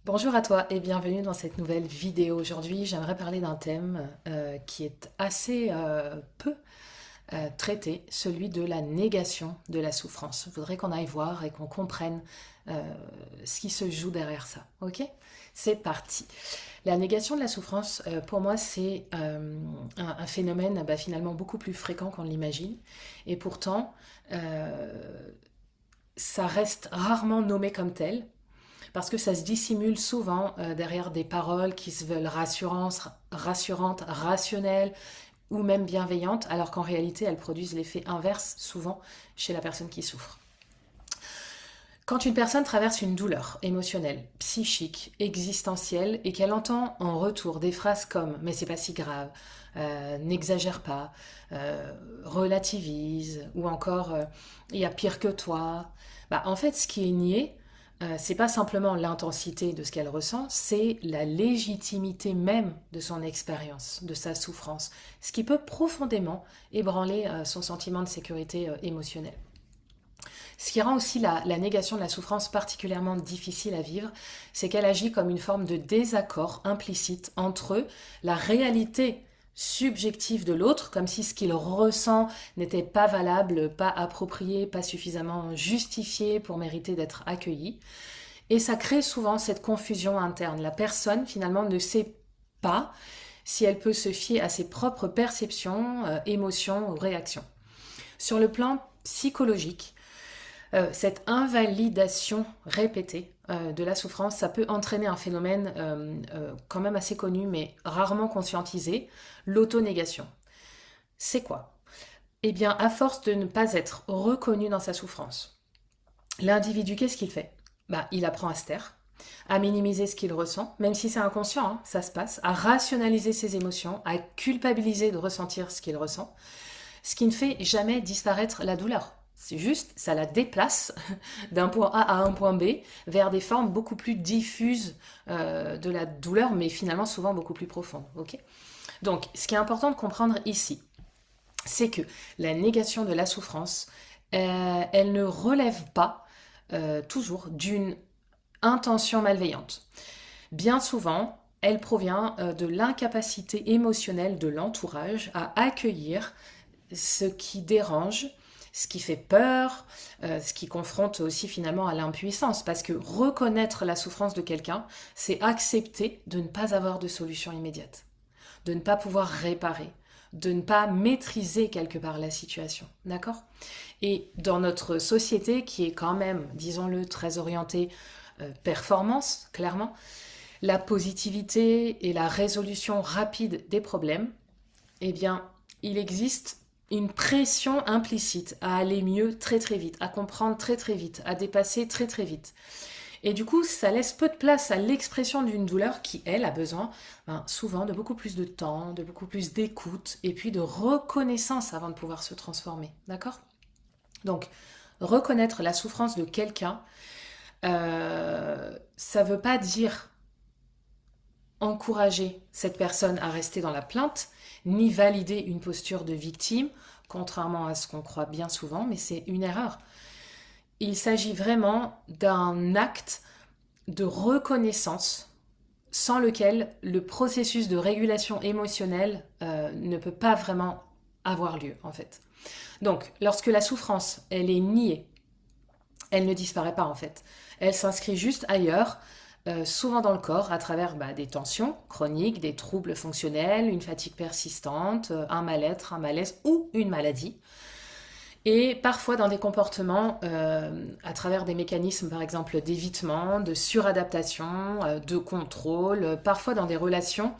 Bonjour à toi et bienvenue dans cette nouvelle vidéo. Aujourd'hui, j'aimerais parler d'un thème qui est assez peu traité, celui de la négation de la souffrance. Je voudrais qu'on aille voir et qu'on comprenne euh, ce qui se joue derrière ça. Ok? C'est parti. La négation de la souffrance, pour moi, c'est un phénomène finalement beaucoup plus fréquent qu'on l'imagine. Et pourtant, ça reste rarement nommé comme tel parce que ça se dissimule souvent derrière des paroles qui se veulent rassurantes, rationnelles ou même bienveillantes, alors qu'en réalité elles produisent l'effet inverse souvent chez la personne qui souffre. Quand une personne traverse une douleur émotionnelle, psychique, existentielle, et qu'elle entend en retour des phrases comme "mais c'est pas si grave", "n'exagère pas", "relativise", ou encore "il y a pire que toi", bah, en fait, ce qui est nié, c'est pas simplement l'intensité de ce qu'elle ressent, c'est la légitimité même de son expérience, de sa souffrance, ce qui peut profondément ébranler son sentiment de sécurité émotionnelle. Ce qui rend aussi la négation de la souffrance particulièrement difficile à vivre, c'est qu'elle agit comme une forme de désaccord implicite entre la réalité subjective de l'autre, comme si ce qu'il ressent n'était pas valable, pas approprié, pas suffisamment justifié pour mériter d'être accueilli. Et ça crée souvent cette confusion interne. La personne, finalement, ne sait pas si elle peut se fier à ses propres perceptions, émotions ou réactions. Sur le plan psychologique, cette invalidation répétée de la souffrance, ça peut entraîner un phénomène quand même assez connu, mais rarement conscientisé, l'autonégation. C'est quoi? Eh bien, à force de ne pas être reconnu dans sa souffrance, l'individu, qu'est-ce qu'il fait? Bah, il apprend à se taire, à minimiser ce qu'il ressent, même si c'est inconscient, hein, ça se passe, à rationaliser ses émotions, à culpabiliser de ressentir ce qu'il ressent, ce qui ne fait jamais disparaître la douleur. C'est juste, ça la déplace d'un point A à un point B vers des formes beaucoup plus diffuses de la douleur, mais finalement souvent beaucoup plus profondes. Okay, donc, ce qui est important de comprendre ici, c'est que la négation de la souffrance, elle ne relève pas toujours d'une intention malveillante. Bien souvent, elle provient de l'incapacité émotionnelle de l'entourage à accueillir ce qui dérange, ce qui fait peur, ce qui confronte aussi finalement à l'impuissance. Parce que reconnaître la souffrance de quelqu'un, c'est accepter de ne pas avoir de solution immédiate, de ne pas pouvoir réparer, de ne pas maîtriser quelque part la situation. D'accord? Et dans notre société qui est quand même, disons-le, très orientée performance, clairement, la positivité et la résolution rapide des problèmes, eh bien, il existe une pression implicite à aller mieux très très vite, à comprendre très très vite, à dépasser très très vite. Et du coup, ça laisse peu de place à l'expression d'une douleur qui, elle, a besoin souvent de beaucoup plus de temps, de beaucoup plus d'écoute et puis de reconnaissance avant de pouvoir se transformer. D'accord? Donc, reconnaître la souffrance de quelqu'un, ça ne veut pas dire encourager cette personne à rester dans la plainte, ni valider une posture de victime, contrairement à ce qu'on croit bien souvent, mais c'est une erreur. Il s'agit vraiment d'un acte de reconnaissance sans lequel le processus de régulation émotionnelle ne peut pas vraiment avoir lieu en fait. Donc, lorsque la souffrance, elle est niée, elle ne disparaît pas en fait. Elle s'inscrit juste ailleurs, souvent dans le corps, à travers des tensions chroniques, des troubles fonctionnels, une fatigue persistante, un mal-être, un malaise ou une maladie. Et parfois dans des comportements à travers des mécanismes par exemple d'évitement, de suradaptation, de contrôle, parfois dans des relations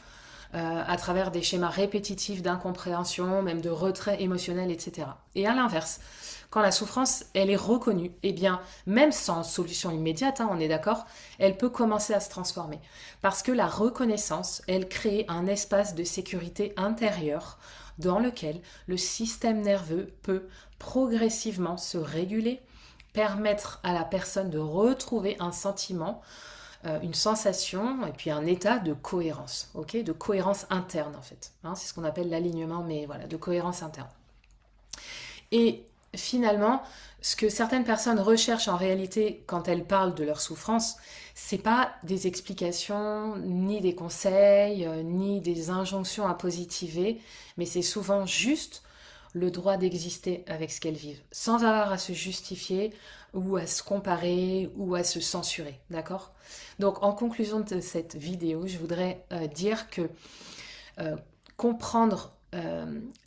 à travers des schémas répétitifs d'incompréhension, même de retrait émotionnel, etc. Et à l'inverse, quand la souffrance, elle est reconnue, eh bien, même sans solution immédiate, hein, on est d'accord, elle peut commencer à se transformer. Parce que la reconnaissance, elle crée un espace de sécurité intérieure dans lequel le système nerveux peut progressivement se réguler, permettre à la personne de retrouver un sentiment, une sensation et puis un état de cohérence, ok, de cohérence interne en fait. Hein, c'est ce qu'on appelle l'alignement, mais voilà, de cohérence interne. Et finalement, ce que certaines personnes recherchent en réalité quand elles parlent de leur souffrance, c'est pas des explications, ni des conseils, ni des injonctions à positiver, mais c'est souvent juste le droit d'exister avec ce qu'elles vivent, sans avoir à se justifier ou à se comparer ou à se censurer, d'accord? Donc en conclusion de cette vidéo, je voudrais dire que euh, comprendre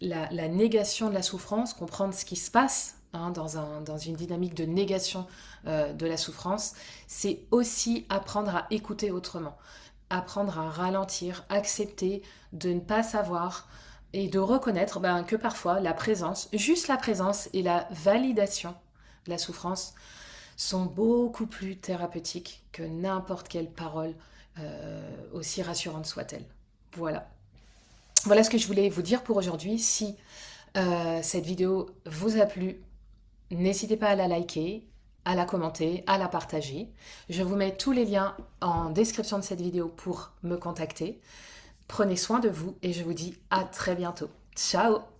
la négation de la souffrance, comprendre ce qui se passe hein, dans une dynamique de négation de la souffrance, c'est aussi apprendre à écouter autrement, apprendre à ralentir, accepter de ne pas savoir et de reconnaître que parfois la présence, juste la présence et la validation de la souffrance sont beaucoup plus thérapeutiques que n'importe quelle parole, aussi rassurante soit-elle. Voilà. Voilà ce que je voulais vous dire pour aujourd'hui. Si cette vidéo vous a plu, n'hésitez pas à la liker, à la commenter, à la partager. Je vous mets tous les liens en description de cette vidéo pour me contacter. Prenez soin de vous et je vous dis à très bientôt. Ciao!